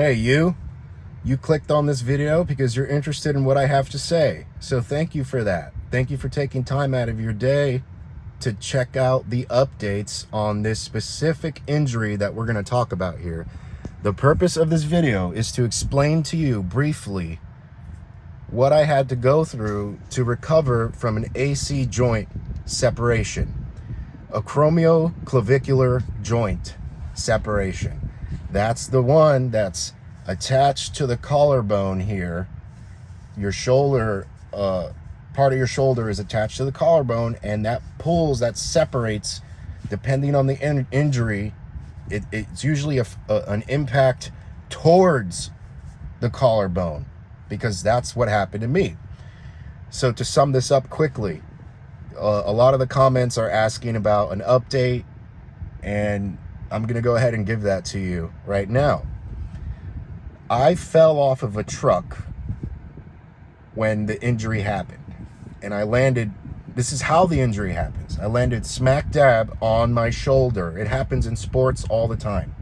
Hey, you clicked on this video because you're interested in what I have to say. So thank you for that. Thank you for taking time out of your day to check out the updates on this specific injury that we're going to talk about here. The purpose of this video is to explain to you briefly what I had to go through to recover from an AC joint separation, acromioclavicular joint separation. That's the one that's attached to the collarbone here. Your shoulder, part of your shoulder is attached to the collarbone, and that pulls, that separates, depending on the injury. It's usually an impact towards the collarbone, because that's what happened to me. So to sum this up quickly, a lot of the comments are asking about an update, and I'm going to go ahead and give that to you right now. I fell off of a truck when the injury happened, and I landed, this is how the injury happens. I landed smack dab on my shoulder. It happens in sports all the time.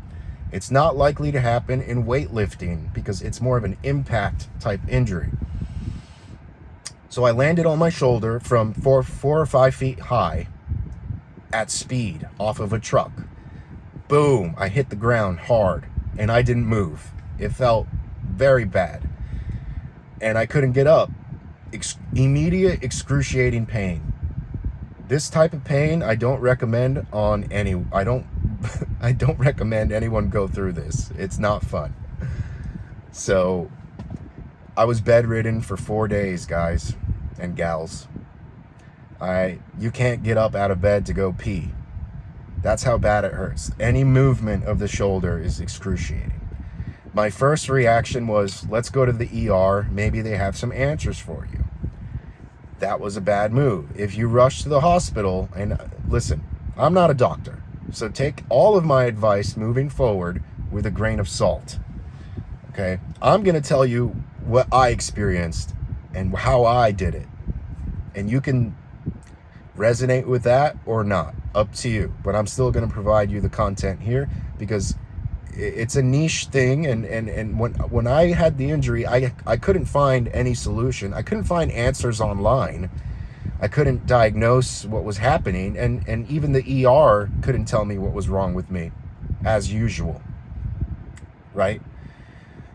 It's not likely to happen in weightlifting because it's more of an impact type injury. So I landed on my shoulder from 4 or 5 feet high at speed off of a truck. Boom, I hit the ground hard and I didn't move. It felt very bad and I couldn't get up. Immediate excruciating pain. This type of pain I don't recommend on any, I don't recommend anyone go through this. It's not fun. So I was bedridden for 4 days, guys and gals. You can't get up out of bed to go pee. That's how bad it hurts. Any movement of the shoulder is excruciating. My first reaction was, let's go to the ER. Maybe they have some answers for you. That was a bad move. If you rush to the hospital, and listen, I'm not a doctor, so take all of my advice moving forward with a grain of salt. Okay? I'm going to tell you what I experienced and how I did it. And you can resonate with that or not, up to you. But I'm still going to provide you the content here because it's a niche thing, and when I had the injury, I couldn't find any solution. I couldn't find answers online. I couldn't diagnose what was happening, and even the ER couldn't tell me what was wrong with me, as usual, right?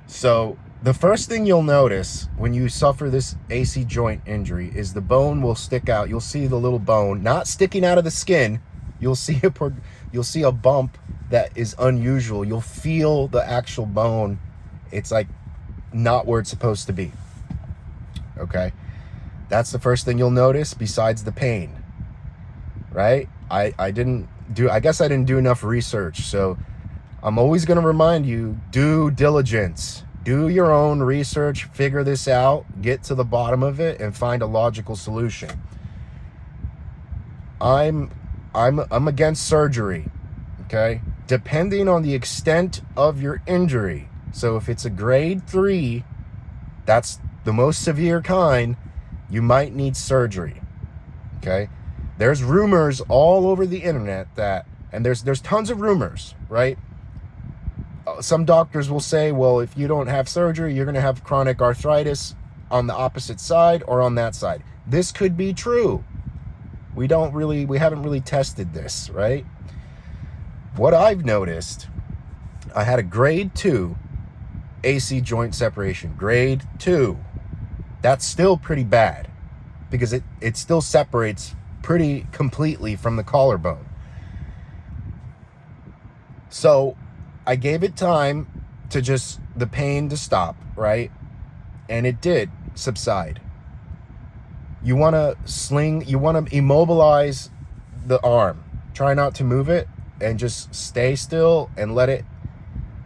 So the first thing you'll notice when you suffer this AC joint injury is the bone will stick out. You'll see the little bone not sticking out of the skin. You'll see a bump that is unusual. You'll feel the actual bone. It's like not where it's supposed to be. Okay? That's the first thing you'll notice besides the pain. Right? I guess I didn't do enough research. So I'm always going to remind you, due diligence. Do your own research, figure this out, get to the bottom of it, and find a logical solution. I'm against surgery, okay? Depending on the extent of your injury. So if it's a grade 3, that's the most severe kind, you might need surgery, okay? There's rumors all over the internet that, and there's tons of rumors, right? Some doctors will say, well, if you don't have surgery, you're going to have chronic arthritis on the opposite side or on that side. This could be true. We haven't really tested this, right? What I've noticed, I had a grade 2 AC joint separation. Grade 2. That's still pretty bad because it still separates pretty completely from the collarbone. So I gave it time to the pain to stop, right? And it did subside. You want to immobilize the arm. Try not to move it and just stay still and let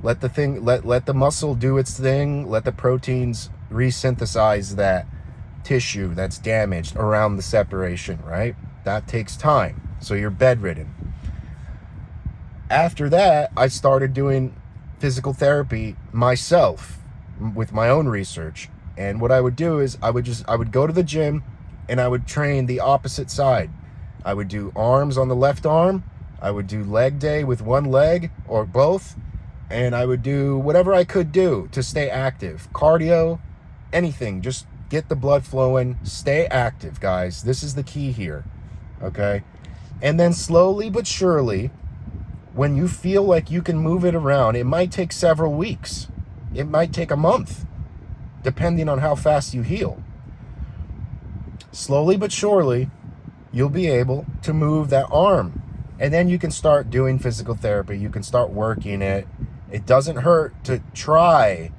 the muscle do its thing. Let the proteins resynthesize that tissue that's damaged around the separation, right? That takes time. So you're bedridden. After that, I started doing physical therapy myself with my own research. And what I would do is I would go to the gym and I would train the opposite side. I would do arms on the left arm. I would do leg day with one leg or both. and I would do whatever I could do to stay active. Cardio, anything. Just get the blood flowing. Stay active, guys. This is the key here, okay? And then slowly but surely, when you feel like you can move it around, it might take several weeks. It might take a month, depending on how fast you heal. Slowly but surely, you'll be able to move that arm. And then you can start doing physical therapy. You can start working it. It doesn't hurt to try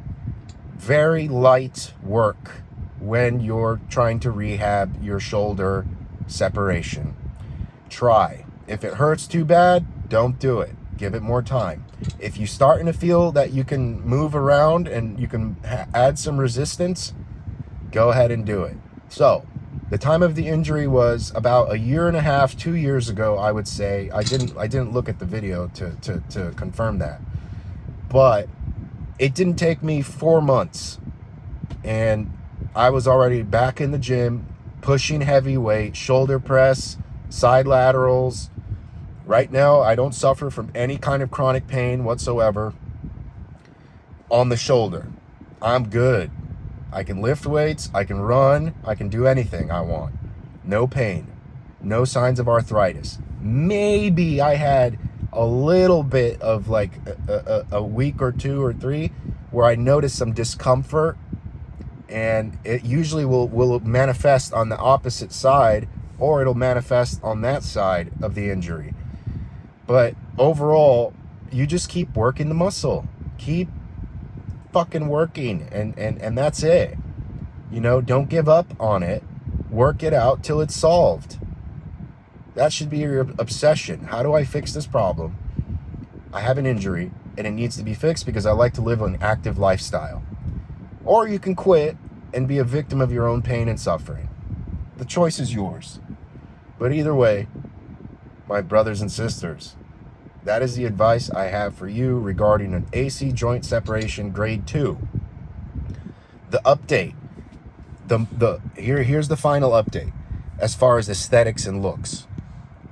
very light work when you're trying to rehab your shoulder separation. Try. If it hurts too bad, don't do it. Give it more time. If you're starting to feel that you can move around and you can add some resistance, go ahead and do it. So, the time of the injury was about 1.5 years, 2 years ago, I would say. I didn't look at the video to confirm that. But it didn't take me 4 months. And I was already back in the gym, pushing heavy weight, shoulder press, side laterals. Right now, I don't suffer from any kind of chronic pain whatsoever on the shoulder. I'm good. I can lift weights, I can run, I can do anything I want. No pain, no signs of arthritis. Maybe I had a little bit of like a week or 2 or 3 where I noticed some discomfort, and it usually will manifest on the opposite side, or it'll manifest on that side of the injury. But overall, you just keep working the muscle. Keep fucking working, and that's it. You know, don't give up on it. Work it out till it's solved. That should be your obsession. How do I fix this problem? I have an injury and it needs to be fixed because I like to live an active lifestyle. Or you can quit and be a victim of your own pain and suffering. The choice is yours. But either way, my brothers and sisters, that is the advice I have for you regarding an AC joint separation grade 2. The update. Here's the final update as far as aesthetics and looks.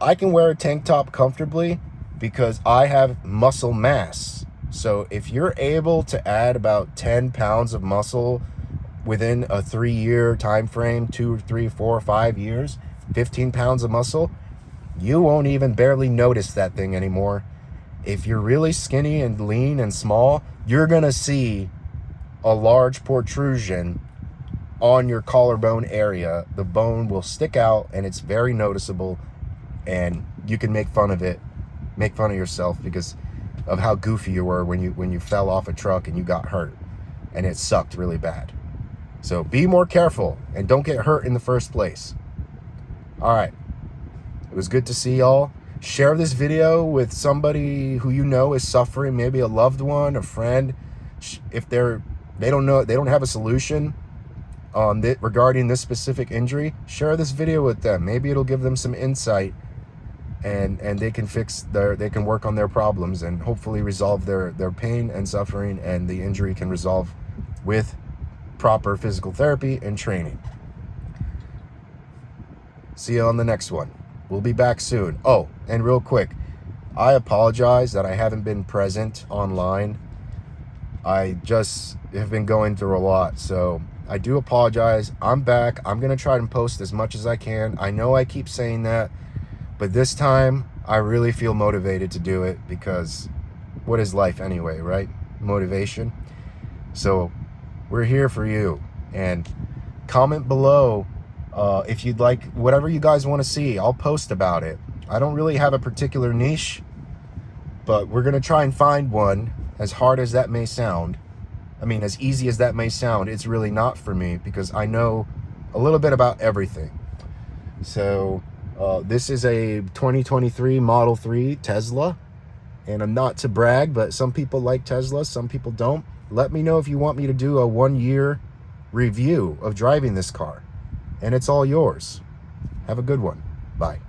I can wear a tank top comfortably because I have muscle mass. So if you're able to add about 10 pounds of muscle within a 3-year time frame, 2, 3, 4, 5 years, 15 pounds of muscle, you won't even barely notice that thing anymore. If you're really skinny and lean and small, you're going to see a large protrusion on your collarbone area. The bone will stick out and it's very noticeable, and you can make fun of it, make fun of yourself because of how goofy you were when you fell off a truck and you got hurt and it sucked really bad. So be more careful and don't get hurt in the first place. All right. It was good to see y'all. Share this video with somebody who you know is suffering, maybe a loved one, a friend. If they don't have a solution on regarding this specific injury, share this video with them. Maybe it'll give them some insight, and they can work on their problems and hopefully resolve their pain and suffering, and the injury can resolve with proper physical therapy and training. See you on the next one. We'll be back soon. Oh, and real quick, I apologize that I haven't been present online. I just have been going through a lot, so I do apologize. I'm back. I'm going to try and post as much as I can. I know I keep saying that, but this time I really feel motivated to do it because what is life anyway, right? Motivation. So we're here for you, and comment below if you'd like whatever you guys want to see. I'll post about it. I don't really have a particular niche, but we're going to try and find one. As hard as that may sound, I mean, as easy as that may sound, it's really not for me because I know a little bit about everything. So this is a 2023 Model 3 Tesla, and I'm not to brag, but some people like Tesla, some people don't. Let me know if you want me to do a 1-year review of driving this car, and it's all yours. Have a good one. Bye.